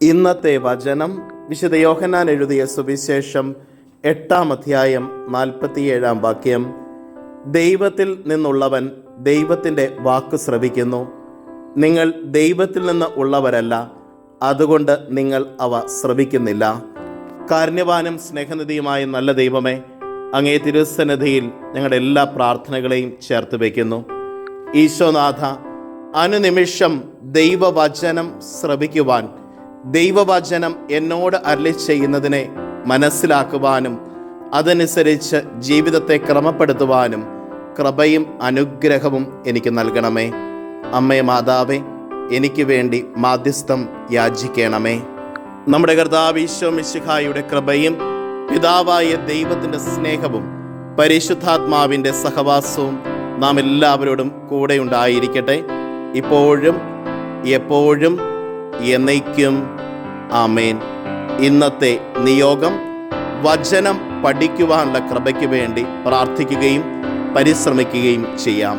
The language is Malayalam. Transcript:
ഇന്നത്തെ വചനം വിശുദ്ധ യോഹന്നാൻ എഴുതിയ സുവിശേഷം 8-ാം അധ്യായം 47-ാം വാക്യം. ദൈവത്തിൽ നിന്നുള്ളവൻ ദൈവത്തിൻ്റെ വാക്ക് ശ്രവിക്കുന്നു. നിങ്ങൾ ദൈവത്തിൽ നിന്ന് ഉള്ളവരല്ല, അതുകൊണ്ട് നിങ്ങൾ അവ ശ്രവിക്കുന്നില്ല. കാരുണ്യവാനും സ്നേഹനിധിയുമായ നല്ല ദൈവമേ, അങ്ങേ തിരുസന്നിധിയിൽ ഞങ്ങളുടെ എല്ലാ പ്രാർത്ഥനകളെയും ചേർത്ത് വയ്ക്കുന്നു. ഈശോനാഥ, അനുനിമിഷം ദൈവവചനം ശ്രവിക്കുവാൻ, ദൈവവചനം എന്നോട് അരുളി ചെയ്യുന്നതിനെ മനസ്സിലാക്കുവാനും അതനുസരിച്ച് ജീവിതത്തെ ക്രമപ്പെടുത്തുവാനും കൃപയും അനുഗ്രഹവും എനിക്ക് നൽകണമേ. അമ്മേ മാതാവേ, എനിക്ക് വേണ്ടി മാധ്യസ്ഥം യാചിക്കണമേ. നമ്മുടെ കർത്താവ് ഈശോ മിശിഹായുടെ കൃപയും പിതാവായ ദൈവത്തിൻ്റെ സ്നേഹവും പരിശുദ്ധാത്മാവിൻ്റെ സഹവാസവും നാം എല്ലാവരോടും കൂടെ ഉണ്ടായിരിക്കട്ടെ, ഇപ്പോഴും എപ്പോഴും എന്നേക്കും. ആമേൻ. ഇന്നത്തെ നിയോഗം: വചനം പഠിക്കുവാനുള്ള കൃപയ്ക്ക് വേണ്ടി പ്രാർത്ഥിക്കുകയും പരിശ്രമിക്കുകയും ചെയ്യാം.